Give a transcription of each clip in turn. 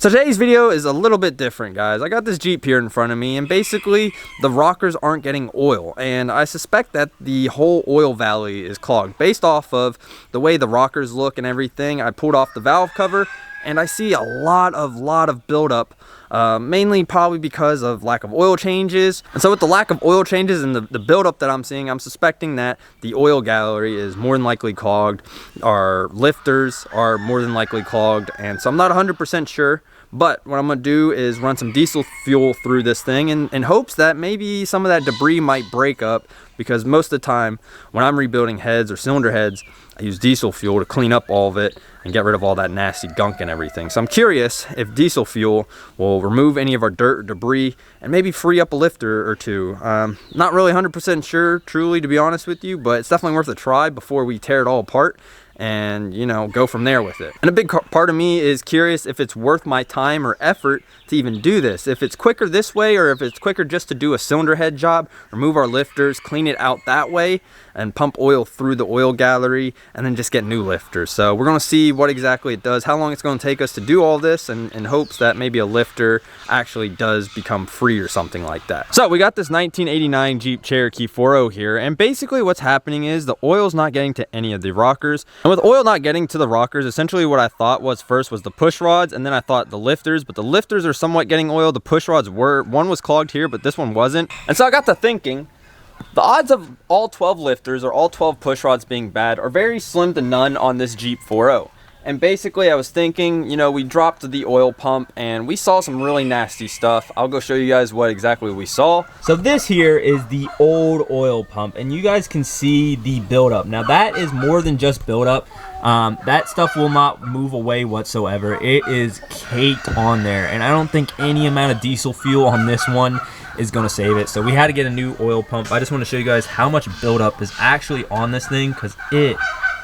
So today's video is a little bit different, guys. I got this Jeep here in front of me, and basically the rockers aren't getting oil, and I suspect that the whole oil valley is clogged. Based off of the way the rockers look and everything, I pulled off the valve cover and I see a lot of buildup, mainly probably because of lack of oil changes. And so with the lack of oil changes and the buildup that I'm seeing, I'm suspecting that the oil gallery is more than likely clogged. Our lifters are more than likely clogged, and so I'm not 100% sure. But what I'm going to do is run some diesel fuel through this thing in hopes that maybe some of that debris might break up, because most of the time when I'm rebuilding heads or cylinder heads, I use diesel fuel to clean up all of it and get rid of all that nasty gunk and everything. So I'm curious if diesel fuel will remove any of our dirt or debris and maybe free up a lifter or two. Not really 100% sure, truly, to be honest with you, but it's definitely worth a try before we tear it all apart and, you know, go from there with it. And a big part of me is curious if it's worth my time or effort to even do this. If it's quicker this way, or if it's quicker just to do a cylinder head job, remove our lifters, clean it out that way, and pump oil through the oil gallery, and then just get new lifters. So we're gonna see what exactly it does, how long it's gonna take us to do all this, and in hopes that maybe a lifter actually does become free or something like that. So we got this 1989 Jeep Cherokee 4.0 here, and basically what's happening is the oil's not getting to any of the rockers. And with oil not getting to the rockers, essentially what I thought was first was the push rods, and then I thought the lifters, but the lifters are somewhat getting oil. The push rods were, one was clogged here, but this one wasn't. And so I got to thinking, the odds of all 12 lifters or all 12 push rods being bad are very slim to none on this Jeep 4.0. And basically I was thinking, you know, we dropped the oil pump and we saw some really nasty stuff. I'll go show you guys what exactly we saw. So this here is the old oil pump, and you guys can see the buildup. Now that is more than just buildup. That stuff will not move away whatsoever. It is caked on there, and I don't think any amount of diesel fuel on this one is going to save it. So we had to get a new oil pump. I just want to show you guys how much buildup is actually on this thing, because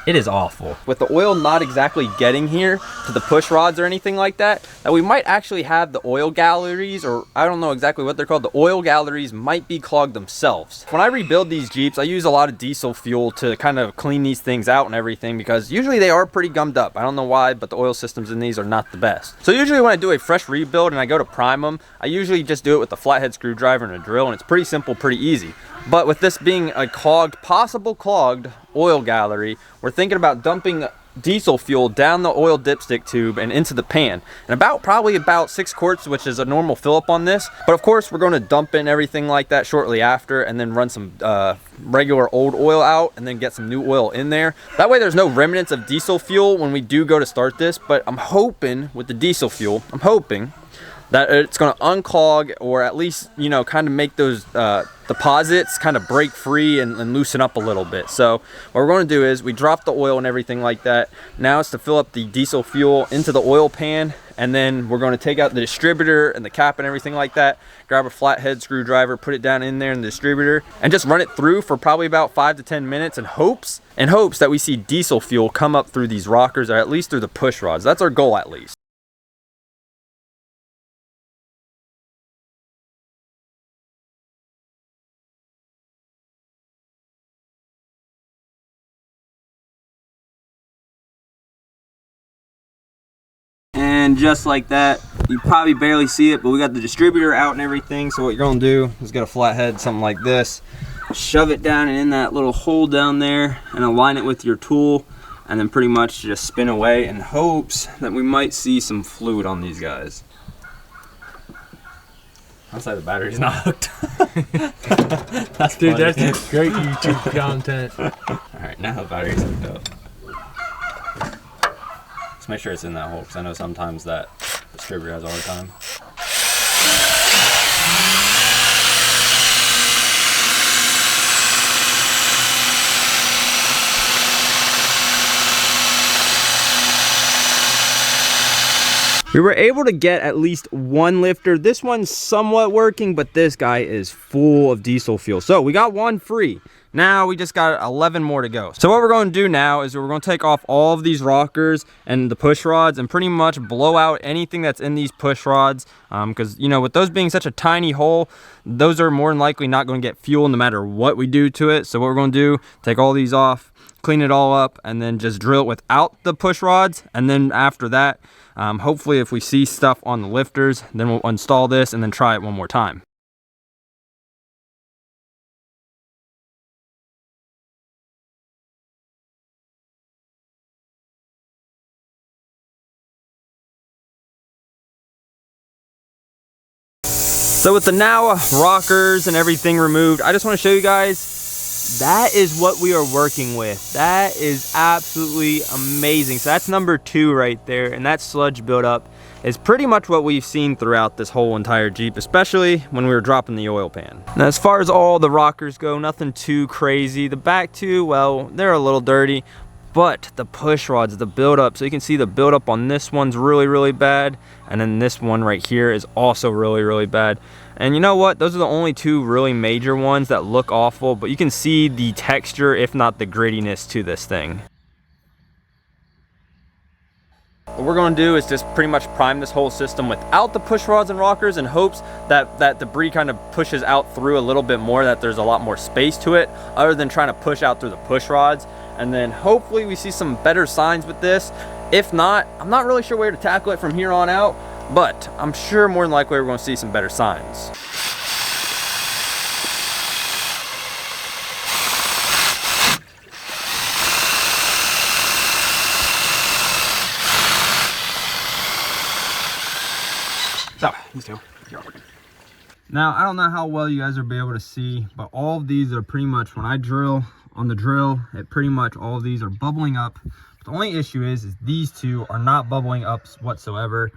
it is awful. With the oil not exactly getting here to the push rods or anything like that, that we might actually have the oil galleries, or I don't know exactly what they're called, the oil galleries might be clogged themselves. When I rebuild these Jeeps, I use a lot of diesel fuel to kind of clean these things out and everything, because usually they are pretty gummed up. I don't know why, but the oil systems in these are not the best. So usually when I do a fresh rebuild and I go to prime them, I usually just do it with a flathead screwdriver and a drill, and it's pretty simple, pretty easy. But with this being a clogged, possible clogged oil gallery, we're thinking about dumping diesel fuel down the oil dipstick tube and into the pan, and probably about 6 quarts, which is a normal fill up on this. But of course we're going to dump in everything like that shortly after, and then run some regular old oil out, and then get some new oil in there. That way there's no remnants of diesel fuel when we do go to start this. But I'm hoping with the diesel fuel, I'm hoping that it's going to unclog, or at least, you know, kind of make those deposits kind of break free and loosen up a little bit. So what we're going to do is we drop the oil and everything like that. Now it's to fill up the diesel fuel into the oil pan, and then we're going to take out the distributor and the cap and everything like that, grab a flathead screwdriver, put it down in there in the distributor, and just run it through for probably about 5 to 10 minutes in hopes that we see diesel fuel come up through these rockers, or at least through the push rods. That's our goal, at least. And just like that, you probably barely see it, but we got the distributor out and everything. So what you're gonna do is get a flathead, something like this, shove it down and in that little hole down there, and align it with your tool, and then pretty much just spin away in hopes that we might see some fluid on these guys. Outside the battery's not hooked. That's dude, funny. That's great YouTube content. Alright, now the battery's hooked up. Let's make sure it's in that hole, because I know sometimes that distributor has a hard time. We were able to get at least one lifter. This one's somewhat working, but this guy is full of diesel fuel. So we got one free. Now we just got 11 more to go. So what we're going to do now is we're going to take off all of these rockers and the push rods and pretty much blow out anything that's in these push rods, because, you know, with those being such a tiny hole, those are more than likely not going to get fuel no matter what we do to it. So what we're going to do, take all these off, clean it all up, and then just drill it without the push rods. And then after that, hopefully if we see stuff on the lifters, then we'll install this and then try it one more time. So with the now rockers and everything removed, I just want to show you guys, that is what we are working with. That is absolutely amazing. So that's number 2 right there, and that sludge buildup is pretty much what we've seen throughout this whole entire Jeep, especially when we were dropping the oil pan. Now as far as all the rockers go, nothing too crazy. The back 2, well, they're a little dirty, but the push rods, the buildup, so you can see the buildup on this one's really bad, and then this one right here is also really bad. And you know what, those are the only 2 really major ones that look awful, but you can see the texture, if not the grittiness to this thing. What we're going to do is just pretty much prime this whole system without the push rods and rockers, in hopes that that debris kind of pushes out through a little bit more, that there's a lot more space to it, other than trying to push out through the push rods. And then hopefully we see some better signs with this. If not, I'm not really sure where to tackle it from here on out, but I'm sure more than likely we're going to see some better signs. So, these 2. Now, I don't know how well you guys will be able to see, but all of these are pretty much, when I drill on the drill, it pretty much all of these are bubbling up. The only issue is these 2 are not bubbling up whatsoever.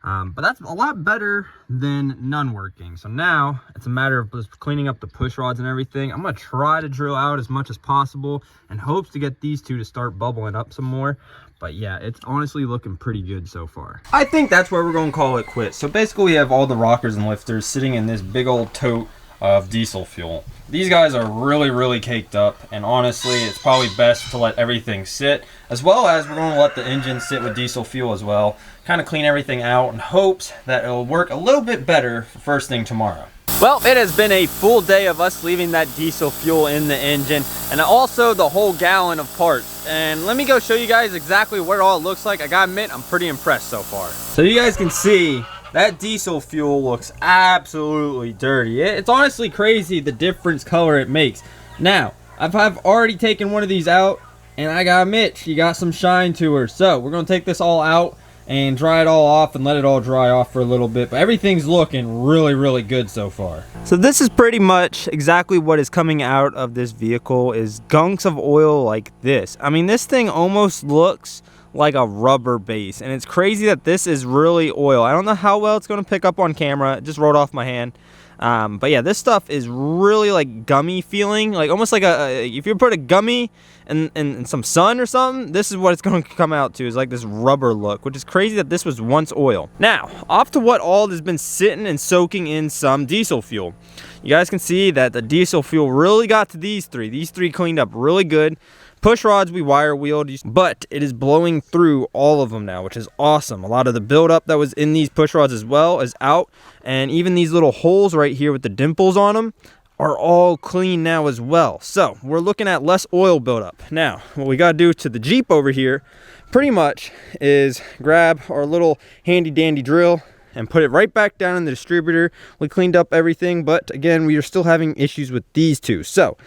But that's a lot better than none working. So now it's a matter of just cleaning up the push rods and everything. I'm going to try to drill out as much as possible in hopes to get these 2 to start bubbling up some more. But yeah, it's honestly looking pretty good so far. I think that's where we're going to call it quits. So basically we have all the rockers and lifters sitting in this big old tote of diesel fuel. These guys are really caked up, and honestly it's probably best to let everything sit, as well as we're going to let the engine sit with diesel fuel as well, kind of clean everything out in hopes that it'll work a little bit better for first thing tomorrow. Well, it has been a full day of us leaving that diesel fuel in the engine, and also the whole gallon of parts. And let me go show you guys exactly what it all looks like. I gotta admit, I'm pretty impressed so far. So you guys can see that diesel fuel looks absolutely dirty. It's honestly crazy the difference color it makes. Now, I've already taken one of these out, and I gotta admit, she got some shine to her. So we're gonna take this all out and dry it all off and let it all dry off for a little bit. But everything's looking really good so far. So this is pretty much exactly what is coming out of this vehicle, is gunks of oil like this. I mean, this thing almost looks like a rubber base, and it's crazy that this is really oil. I don't know how well it's going to pick up on camera. It just rolled off my hand. But yeah, this stuff is really like gummy feeling, like almost like if you put a gummy in some sun or something, this is what it's going to come out to, is like this rubber look, which is crazy that this was once oil. Now, off to what all has been sitting and soaking in some diesel fuel. You guys can see that the diesel fuel really got to these 3. These 3 cleaned up really good. Push rods we wire wheeled, but it is blowing through all of them now, which is awesome. A lot of the buildup that was in these push rods as well is out, and even these little holes right here with the dimples on them are all clean now as well. So we're looking at less oil buildup. Now, what we got to do to the Jeep over here pretty much is grab our little handy dandy drill and put it right back down in the distributor. We cleaned up everything, but again, we are still having issues with these 2. So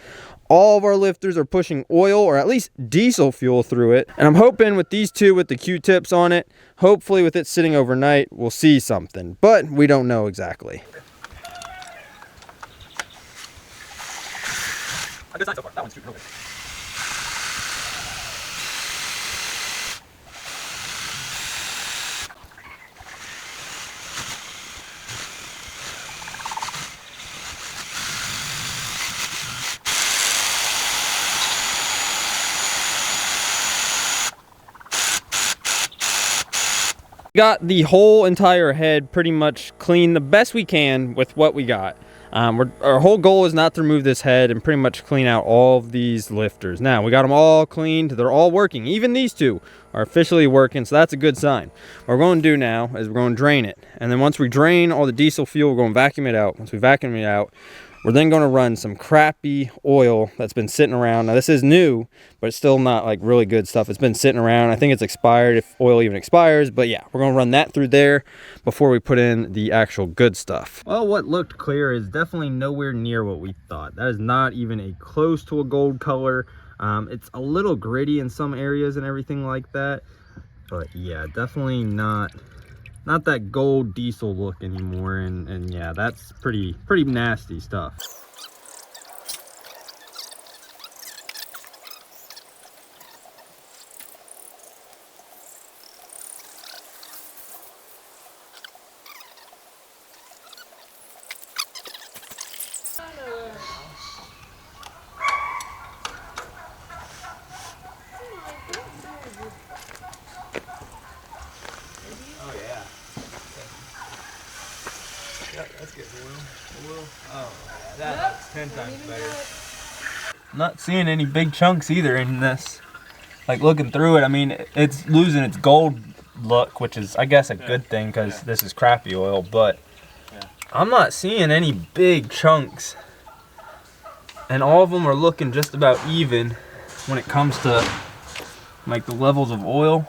all of our lifters are pushing oil, or at least diesel fuel, through it. And I'm hoping with these 2 with the Q-tips on it, hopefully with it sitting overnight, we'll see something. But we don't know exactly. A good sign so far. That one's shooting really good. Got the whole entire head pretty much clean the best we can with what we got. Our whole goal is not to remove this head and pretty much clean out all of these lifters. Now, we got them all cleaned. They're all working. Even these 2 are officially working, so that's a good sign. What we're going to do now is we're going to drain it. And then once we drain all the diesel fuel, we're going to vacuum it out. Once we vacuum it out, We're then going to run some crappy oil that's been sitting around. Now this is new, but it's still not like really good stuff. It's been sitting around. I think it's expired, if oil even expires. But yeah, we're going to run that through there before we put in the actual good stuff. Well, what looked clear is definitely nowhere near what we thought. That is not even a close to a gold color. It's a little gritty in some areas and everything like that. But yeah, definitely not that gold diesel look anymore, and yeah, that's pretty nasty stuff. That's 10 times better. I'm not seeing any big chunks either in this. Like looking through it, I mean, it's losing its gold look, which is, I guess, a good thing because this is crappy oil, but I'm not seeing any big chunks. And all of them are looking just about even when it comes to like the levels of oil.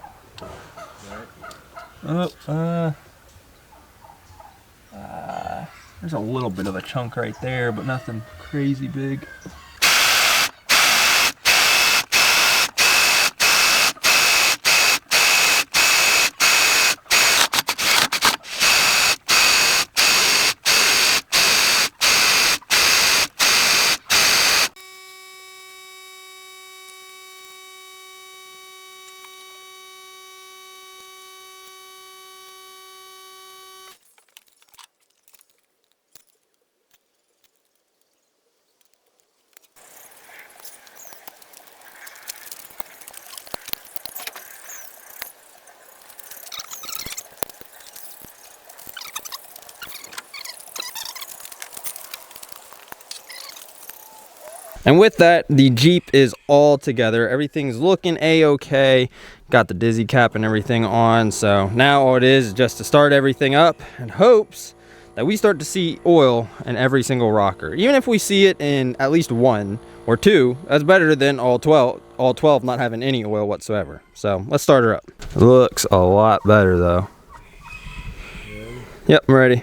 There's a little bit of a chunk right there, but nothing crazy big. And with that, the Jeep is all together. Everything's looking a-okay. Got the dizzy cap and everything on. So now all it is just to start everything up in hopes that we start to see oil in every single rocker. Even if we see it in at least 1 or 2, that's better than all 12 not having any oil whatsoever. So let's start her up. Looks a lot better though. Yep, I'm ready.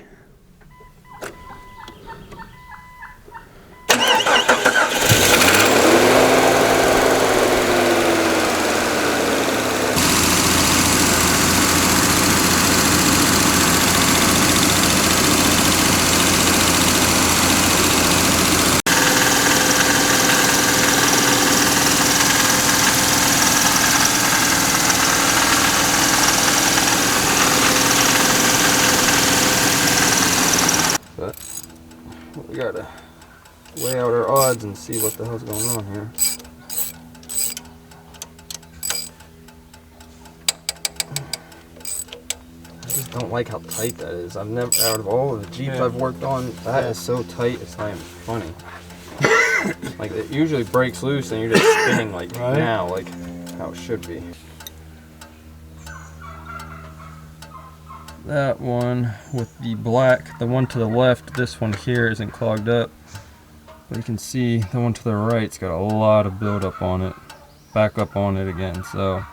We gotta weigh out our odds and see what the hell's going on here. I just don't like how tight that is. I've never, out of all of the Jeeps I've worked on, that is so tight, it's not even funny. Like, it usually breaks loose and you're just spinning like now, like how it should be. That one with the black, the one to the left, this one here isn't clogged up. But you can see the one to the right's got a lot of buildup on it. Back up on it again, so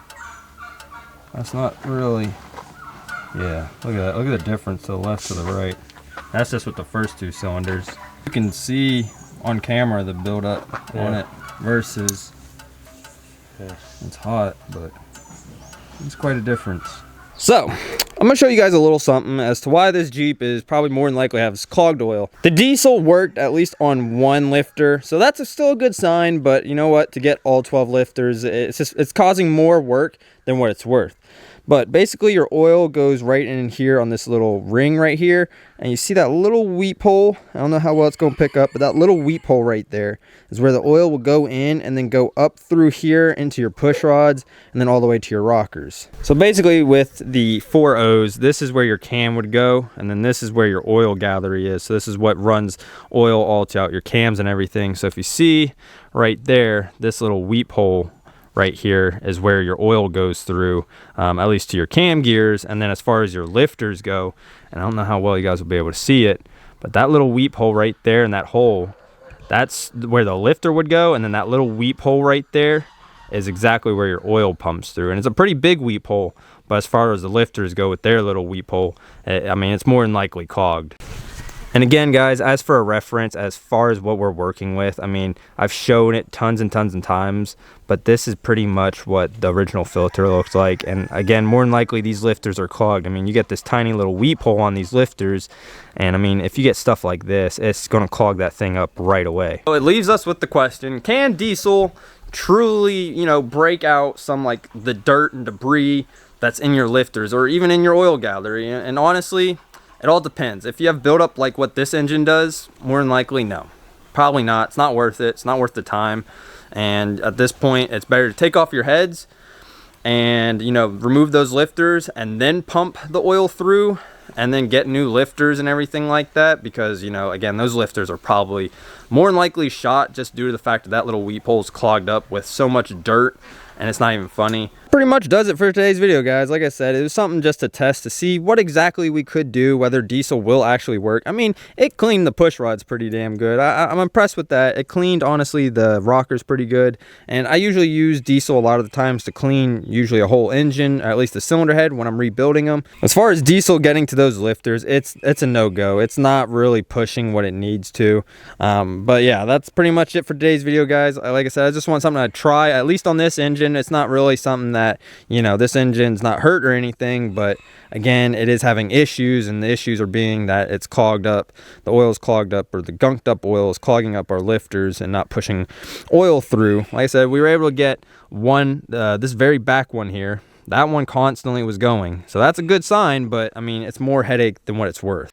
that's not really, yeah, look at that. Look at the difference to the left to the right. That's just with the first 2 cylinders. You can see on camera the buildup on it versus it's hot, but it's quite a difference. So, I'm going to show you guys a little something as to why this Jeep is probably more than likely have clogged oil. The diesel worked at least on 1 lifter, so that's still a good sign, but you know what? To get all 12 lifters, it's causing more work than what it's worth. But basically your oil goes right in here on this little ring right here, and you see that little weep hole. I don't know how well it's going to pick up, but that little weep hole right there is where the oil will go in and then go up through here into your push rods and then all the way to your rockers. So basically with the 4 O's, this is where your cam would go, and then this is where your oil gallery is. So this is what runs oil all throughout your cams and everything. So if you see right there, this little weep hole right here is where your oil goes through, at least to your cam gears. And then as far as your lifters go, and I don't know how well you guys will be able to see it, But that little weep hole right there and that hole, that's where the lifter would go, and then that little weep hole right there is exactly where your oil pumps through. And it's a pretty big weep hole, but as far as the lifters go with their little weep hole, I mean, it's more than likely clogged. And again, guys, as for a reference, as far as what we're working with, I mean, I've shown it tons and tons of times, but this is pretty much what the original filter looks like. And again, more than likely, these lifters are clogged. I mean, you get this tiny little weep hole on these lifters, and I mean, if you get stuff like this, it's going to clog that thing up right away. So it leaves us with the question, can diesel truly, you know, break out some like the dirt and debris that's in your lifters or even in your oil gallery? And honestly, it all depends. If you have buildup like what this engine does, more than likely, no. Probably not. It's not worth it. It's not worth the time. And at this point, it's better to take off your heads and, you know, remove those lifters and then pump the oil through and then get new lifters and everything like that, because, you know, again, those lifters are probably more than likely shot just due to the fact that that little weep hole is clogged up with so much dirt, and it's not even funny. Pretty much does it for today's video, guys. Like I said, it was something just to test to see what exactly we could do, whether diesel will actually work. I mean, it cleaned the push rods pretty damn good. I'm impressed with that. It cleaned, honestly, the rockers pretty good. And I usually use diesel a lot of the times to clean usually a whole engine, or at least the cylinder head when I'm rebuilding them. As far as diesel getting to those lifters, it's a no-go. It's not really pushing what it needs to. But yeah, that's pretty much it for today's video, guys. Like I said, I just want something to try, at least on this engine. It's not really something that, you know, this engine's not hurt or anything, but again, it is having issues, and the issues are being that it's clogged up, the oil is clogged up, or the gunked up oil is clogging up our lifters and not pushing oil through. Like I said, we were able to get one, this very back one here, that one constantly was going, so that's a good sign, but I mean, it's more headache than what it's worth.